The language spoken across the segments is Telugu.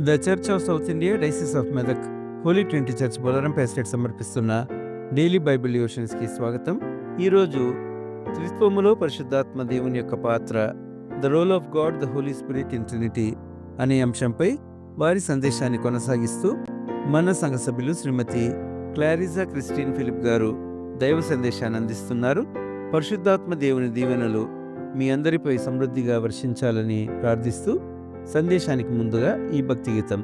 The Church of South India diocese of Medak Holy Trinity Church Bolarum estate సమర్పిస్తున్న డైలీ బైబిల్ డివోషన్స్కి స్వాగతం. ఈరోజు త్రిత్వములో పరిశుద్ధాత్మ దేవుని యొక్క పాత్ర, the role of God the Holy Spirit in Trinity అనే అంశంపై వారి సందేశాన్ని కొనసాగిస్తూ మన సంఘ సభ్యులు శ్రీమతి క్లారిజా క్రిస్టిన్ ఫిలిప్ గారు దైవ సందేశాన్ని అందిస్తున్నారు. పరిశుద్ధాత్మ దేవుని దీవెనలు మీ అందరిపై సమృద్ధిగా వర్షించాలని ప్రార్థిస్తూ సందేశానికి ముందుగా ఈ భక్తి గీతం.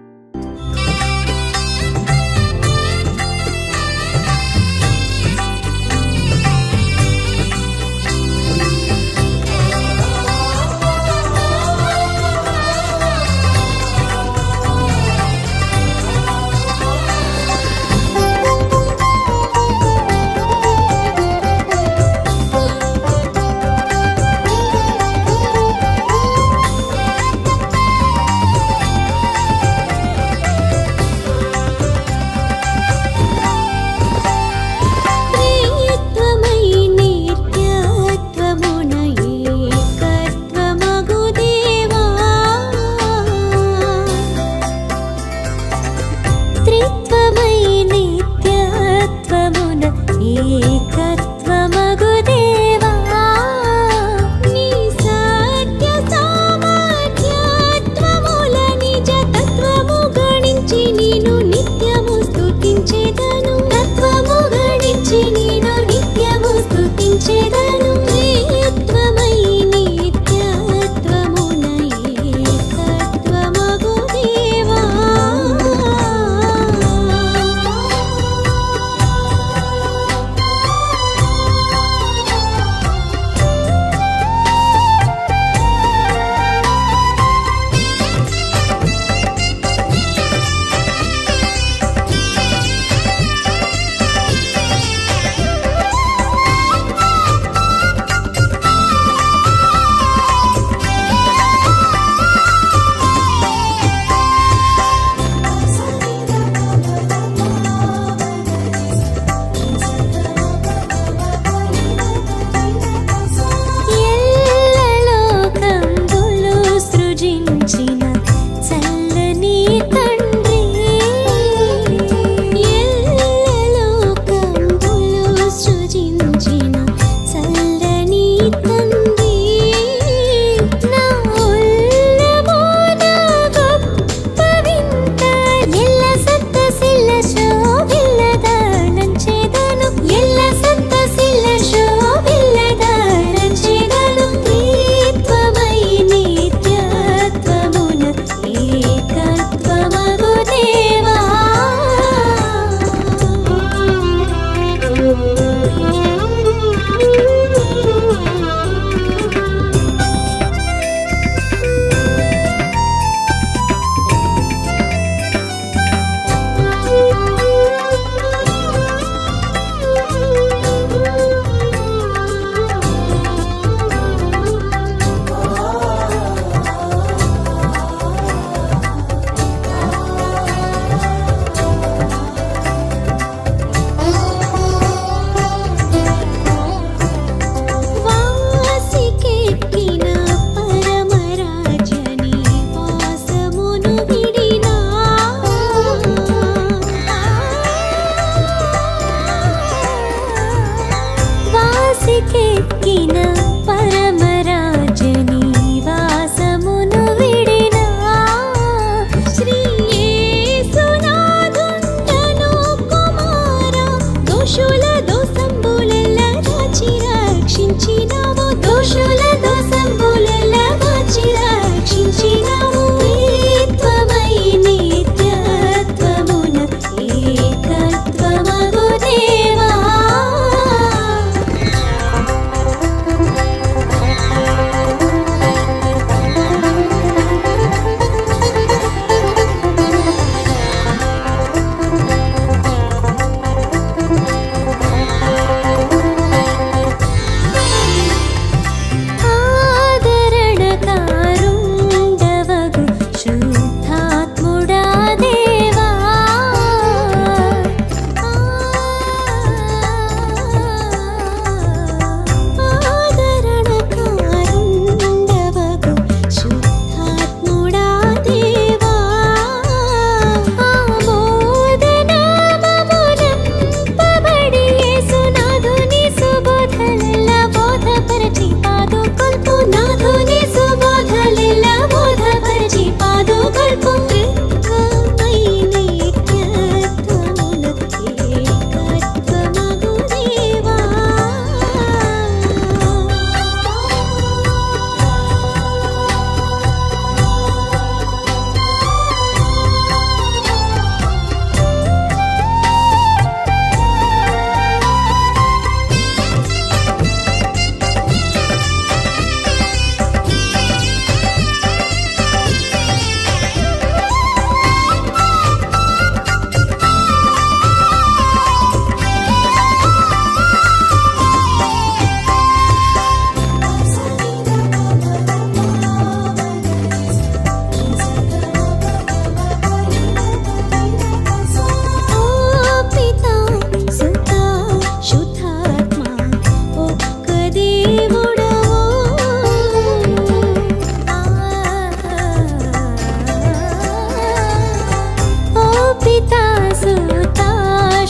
సుతాశుతాత్మా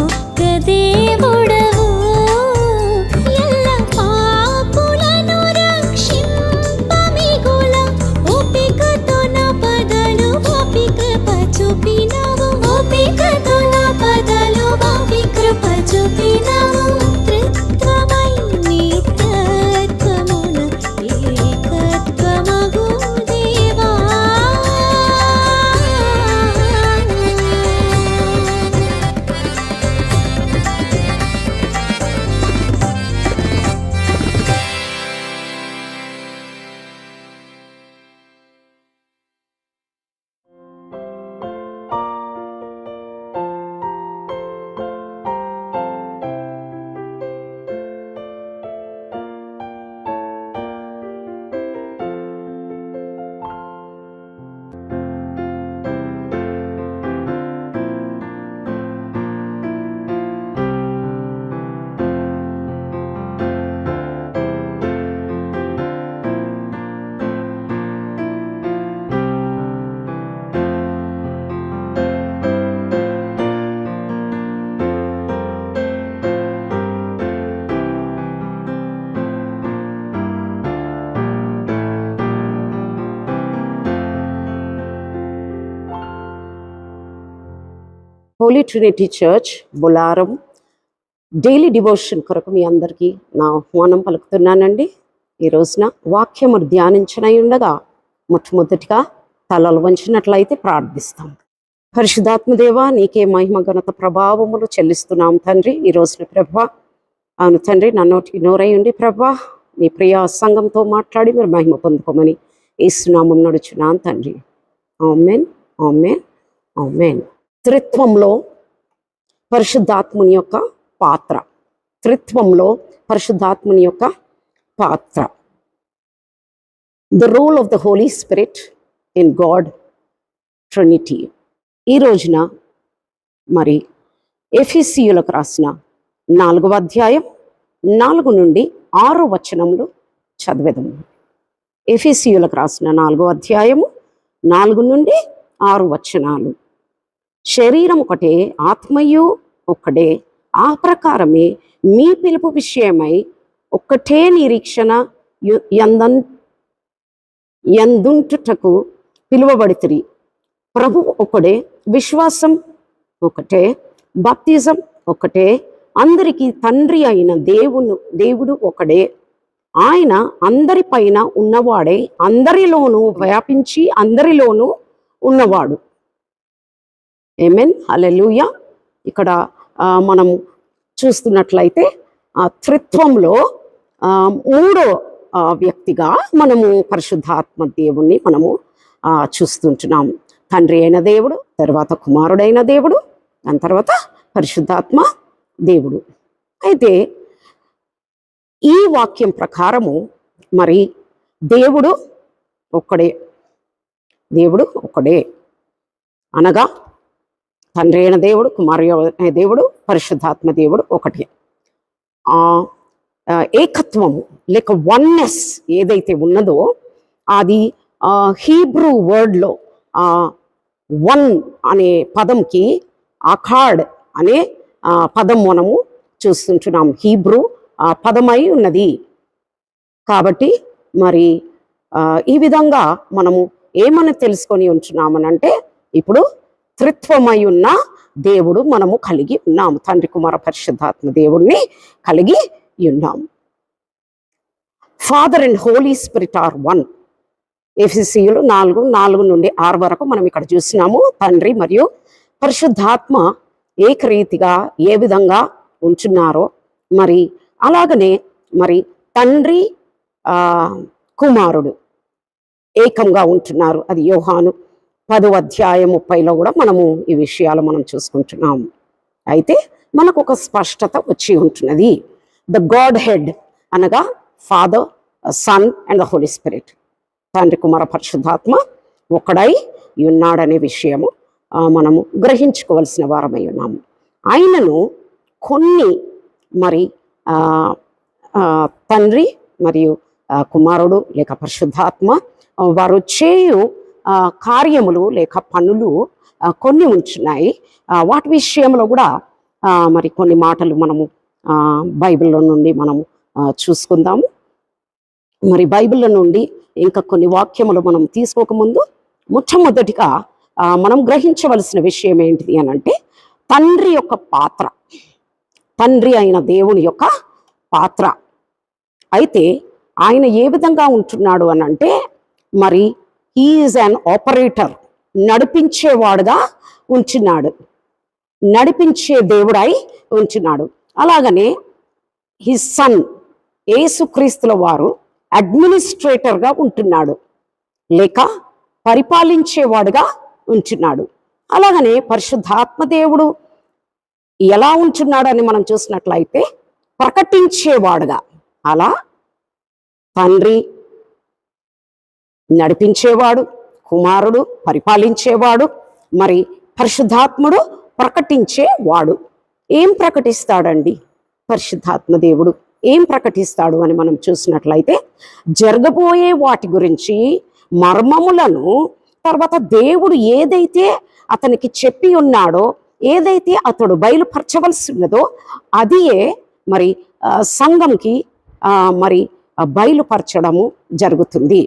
ఒక్క దేవుడవు ఎల్ల పాపులను రక్షింపమిగుల ఓపికతో నా పదలు ఓపి కృప చూపినావు ఓపికతో నా పదలు ఓపి కృప చూపినావు త్రిత్వమై నీ తత్వమున ఏకత్వమగు దేవా Holy Trinity Church Bolarum daily devotion కొరకు మీ అందరికీ నా ఆహ్వానం పలుకుతున్నానండి. ఈ రోజున వాక్యము ధ్యానించనై ఉండగా మొట్టమొదటిగా తలలు వంచినట్లయితే ప్రార్థిస్తాం. పరిశుద్ధాత్మదేవా, నీకే మహిమ ఘనత ప్రభావములు చెల్లిస్తున్నాం తండ్రి. ఈ రోజున ప్రభా, అవును తండ్రి, నా నోటికి నోరై ఉండి ప్రభా నీ ప్రియ సంఘంతో మాట్లాడి మీరు మహిమ పొందుకోమని యేసునామం నడుచున్నాను తండ్రి. ఆమేన్, ఆమేన్, ఆమేన్. త్రిత్వంలో పరిశుద్ధాత్ముని యొక్క పాత్ర. త్రిత్వంలో పరిశుద్ధాత్ముని యొక్క పాత్ర. The role of the Holy Spirit in God Trinity. ఈ రోజున మరి ఎఫెసీయులకు రాసిన 4వ అధ్యాయం 4 నుండి 6 వచనములు చదివేదము. ఎఫెసీయులకు రాసిన 4వ అధ్యాయము 4 నుండి 6 వచనాలు. శరీరం ఒకటే, ఆత్మయు ఒక్కడే, ఆ ప్రకారమే మీ పిలుపు విషయమై ఒక్కటే నిరీక్షణ యందుంటుటకు పిలువబడితిరి. ప్రభువు ఒకడే, విశ్వాసం ఒకటే, బాప్తిజం ఒకటే, అందరికీ తండ్రి అయిన దేవుడు ఒకడే. ఆయన అందరిపైన ఉన్నవాడే, అందరిలోనూ వ్యాపించి అందరిలోనూ ఉన్నవాడు. ఆమేన్, హల్లెలూయా. ఇక్కడ మనం చూస్తున్నట్లయితే త్రిత్వంలో మూడో వ్యక్తిగా మనము పరిశుద్ధాత్మ దేవుణ్ణి మనము చూస్తుంటున్నాం. తండ్రి అయిన దేవుడు, తర్వాత కుమారుడైన దేవుడు, దాని తర్వాత పరిశుద్ధాత్మ దేవుడు. అయితే ఈ వాక్యం ప్రకారము మరి దేవుడు ఒక్కడే. దేవుడు ఒక్కడే అనగా తండ్రి అయిన దేవుడు, కుమారుడైన దేవుడు, పరిశుద్ధాత్మ దేవుడు ఒకటే. ఏకత్వము లేక వన్నెస్ ఏదైతే ఉన్నదో అది హీబ్రూ వర్డ్లో వన్ అనే పదంకి అఖాడ్ అనే పదం మనము చూస్తుంటున్నాం. హీబ్రూ పదమై ఉన్నది. కాబట్టి మరి ఈ విధంగా మనము ఏమని తెలుసుకొని ఉంటున్నామనంటే, ఇప్పుడు త్రిత్వమై ఉన్న దేవుడు మనము కలిగి ఉన్నాము. తండ్రి, కుమార, పరిశుద్ధాత్మ దేవుడిని కలిగి ఉన్నాము. Father and Holy Spirit are one. ఎఫెసీయులు 4 నుండి 6 వరకు మనం ఇక్కడ చూసినాము. తండ్రి మరియు పరిశుద్ధాత్మ ఏకరీతిగా ఏ విధంగా ఉంటున్నారో, మరి అలాగనే మరి తండ్రి కుమారుడు ఏకంగా ఉంటున్నారు. అది యోహాను 10వ అధ్యాయం 30లో కూడా మనము ఈ విషయాలు మనం చూసుకుంటున్నాము. అయితే మనకు ఒక స్పష్టత వచ్చి ఉంటున్నది. ద గాడ్ హెడ్ అనగా Father, Son and the Holy Spirit, తండ్రి, కుమార, పరిశుద్ధాత్మ ఒకడై ఉన్నాడనే విషయము మనము గ్రహించుకోవలసిన వారమై ఉన్నాము. ఆయనను కొన్ని మరి తండ్రి మరియు కుమారుడు లేక పరిశుద్ధాత్మ వారు చేయు కార్యములు లేక పనులు కొన్ని ఉంచున్నాయి. వాటి విషయంలో కూడా మరి కొన్ని మాటలు మనము బైబిల్లో నుండి మనము చూసుకుందాము. మరి బైబిల్లో నుండి ఇంకా కొన్ని వాక్యములు మనం తీసుకోకముందు మొట్టమొదటిగా మనం గ్రహించవలసిన విషయం ఏంటిది అని అంటే, తండ్రి యొక్క పాత్ర, తండ్రి అయిన దేవుని యొక్క పాత్ర. అయితే ఆయన ఏ విధంగా ఉంటున్నాడు అని అంటే, మరి హీఈస్ అన్ ఆపరేటర్, నడిపించేవాడుగా ఉంచున్నాడు, నడిపించే దేవుడై ఉంచున్నాడు. అలాగనే హిస్ సన్ యేసుక్రీస్తుల వారు అడ్మినిస్ట్రేటర్గా ఉంటున్నాడు, లేక పరిపాలించేవాడుగా ఉంటున్నాడు. అలాగనే పరిశుద్ధాత్మ దేవుడు ఎలా ఉంటున్నాడని మనం చూసినట్లయితే ప్రకటించేవాడుగా, అలా తండ్రి నడిపించేవాడు, కుమారుడు పరిపాలించేవాడు, మరి పరిశుద్ధాత్ముడు ప్రకటించేవాడు. ఏం ప్రకటిస్తాడండి పరిశుద్ధాత్మ దేవుడు? ఏం ప్రకటిస్తాడు అని మనం చూసినట్లయితే, జరగబోయే వాటి గురించి మర్మములను, తర్వాత దేవుడు ఏదైతే అతనికి చెప్పి ఉన్నాడో, ఏదైతే అతడు బయలుపరచవలసి ఉన్నదో అదియే మరి సంఘంకి మరి బయలుపరచడము జరుగుతుంది.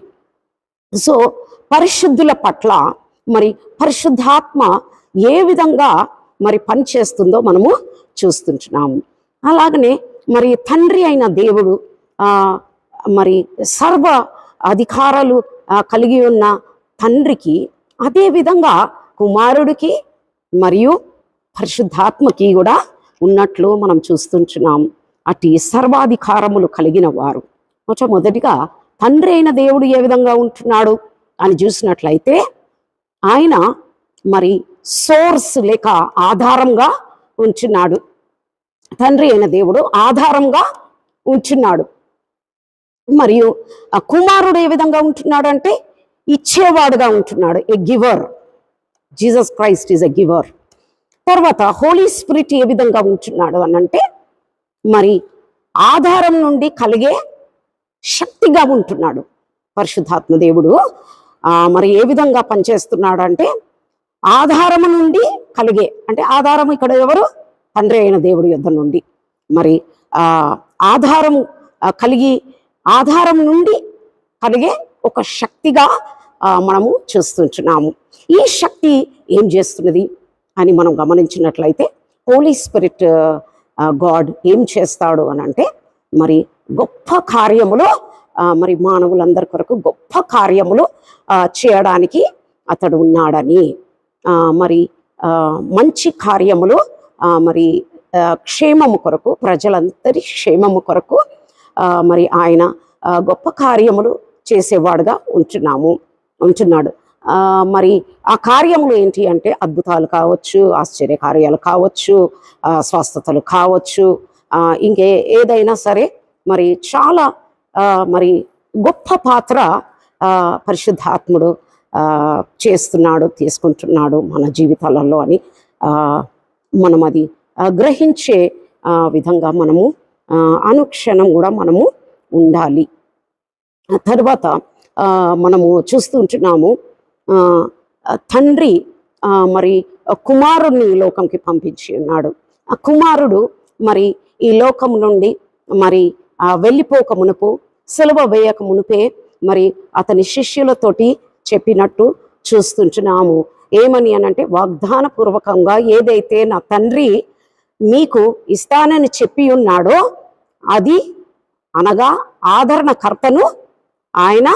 సో పరిశుద్ధుల పట్ల మరి పరిశుద్ధాత్మ ఏ విధంగా మరి పనిచేస్తుందో మనము చూస్తుంటున్నాము. అలాగనే మరి తండ్రి అయిన దేవుడు మరి సర్వ అధికారాలు కలిగి ఉన్న తండ్రికి అదే విధంగా కుమారుడికి మరియు పరిశుద్ధాత్మకి కూడా ఉన్నట్లు మనం చూస్తుంటున్నాం. అటు సర్వాధికారములు కలిగిన వారు. మొట్టమొదటిగా తండ్రి అయిన దేవుడు ఏ విధంగా ఉంటున్నాడు అని చూసినట్లయితే, ఆయన మరి సోర్స్ లేక ఆధారంగా ఉంచున్నాడు. తండ్రి అయిన దేవుడు ఆధారంగా ఉంచున్నాడు. మరియు ఆ కుమారుడు ఏ విధంగా ఉంటున్నాడు అంటే ఇచ్చేవాడుగా ఉంటున్నాడు, a giver. Jesus Christ is a giver. తర్వాత హోలీ స్పిరిట్ ఏ విధంగా ఉంటున్నాడు అని అంటే, మరి ఆధారం నుండి కలిగే శక్తిగా ఉంటున్నాడు. పరిశుద్ధాత్మ దేవుడు మరి ఏ విధంగా పనిచేస్తున్నాడు అంటే, ఆధారము నుండి కలిగే, అంటే ఆధారం ఇక్కడ ఎవరు? తండ్రి అయిన దేవుడి యొద్ద నుండి మరి ఆధారం కలిగి, ఆధారం నుండి కలిగే ఒక శక్తిగా మనము చూస్తుంటున్నాము. ఈ శక్తి ఏం చేస్తున్నది అని మనం గమనించినట్లయితే, హోలీ స్పిరిట్ గాడ్ ఏం చేస్తాడు అని అంటే, మరి గొప్ప కార్యములు, మరి మానవులందరి కొరకు గొప్ప కార్యములు చేయడానికి అతడు ఉన్నాడని, మరి మంచి కార్యములు, మరి క్షేమము కొరకు, ప్రజలందరి క్షేమము కొరకు మరి ఆయన గొప్ప కార్యములు చేసేవాడుగా ఉంటున్నాడు. మరి ఆ కార్యములు ఏంటి అంటే, అద్భుతాలు కావచ్చు, ఆశ్చర్య కార్యాలు కావచ్చు, స్వస్థతలు కావచ్చు, ఇంకే ఏదైనా సరే మరి చాలా మరి గొప్ప పాత్ర పరిశుద్ధాత్ముడు తీసుకుంటున్నాడు మన జీవితాలలో అని మనం అది గ్రహించే విధంగా మనము అనుక్షణం కూడా మనము ఉండాలి. తర్వాత మనము చూస్తుంటున్నాము, తండ్రి మరి కుమారుడిని ఈ లోకంకి పంపించి ఉన్నాడు. ఆ కుమారుడు మరి ఈ లోకం నుండి మరి వెళ్ళిపోక మునుపు, సిలువ వేయక మునుపే మరి అతని శిష్యులతోటి చెప్పినట్టు చూస్తుంటున్నాము. ఏమని అనంటే, వాగ్దాన పూర్వకంగా ఏదైతే నా తండ్రి మీకు ఇస్తానని చెప్పి ఉన్నాడో అది, అనగా ఆదరణకర్తను ఆయన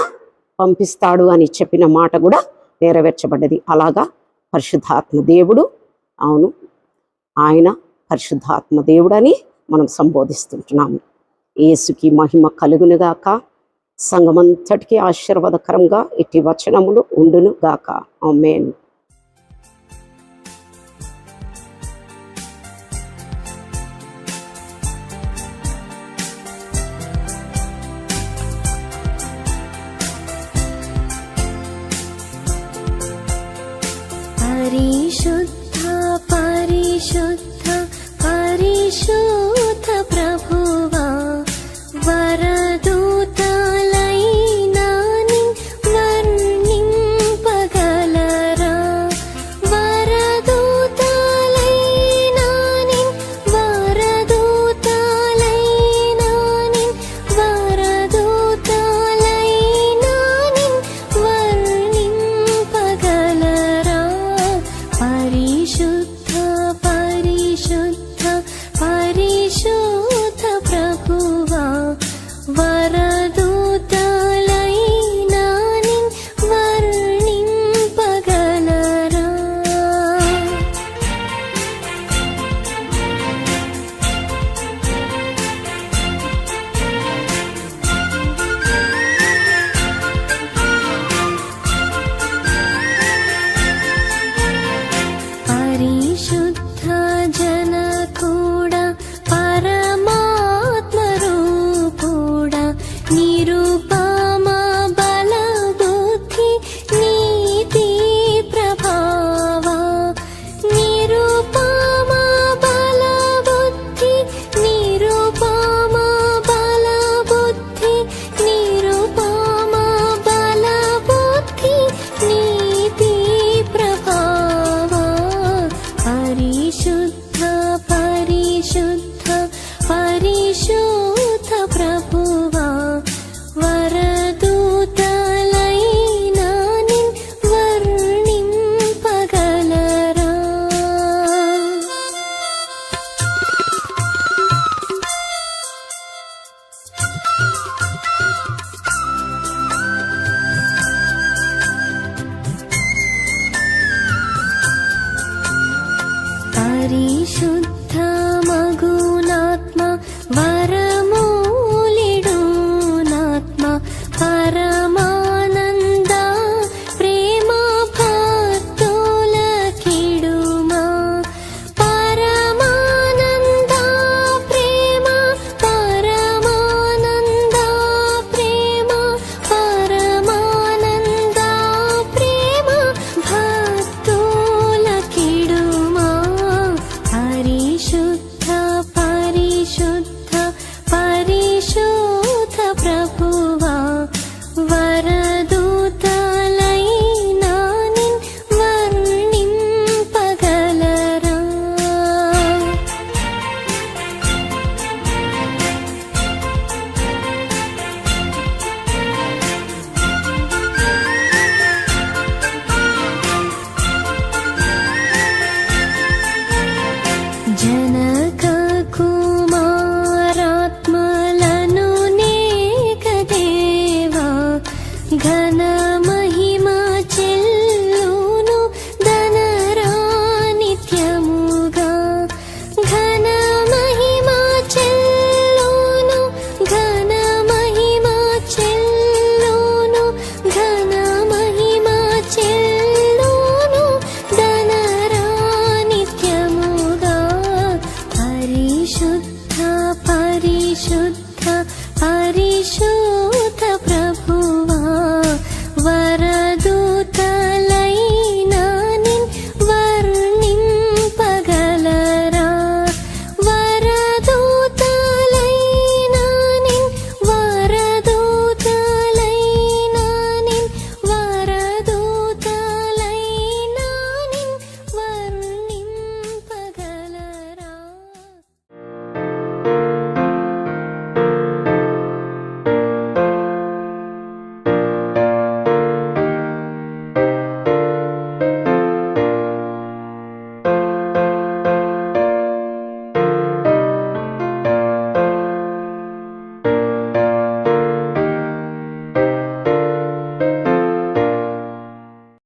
పంపిస్తాడు అని చెప్పిన మాట కూడా నెరవేర్చబడ్డది. అలాగా పరిశుద్ధాత్మ దేవుడు, అవును ఆయన పరిశుద్ధాత్మ దేవుడని మనం సంబోధిస్తుంటున్నాము. యేసుకి మహిమ కలుగునుగాక. సంఘమంతటికి ఆశీర్వాదకరంగా ఇట్టి వచనములు ఉండును గాక. ఆమేన్. పరిశుద్ధ పరిశుద్ధ పరిశుద్ధ ప్రభువా, వరదూతలైనా వర్ణింపగలరా? పరిశుద్ధ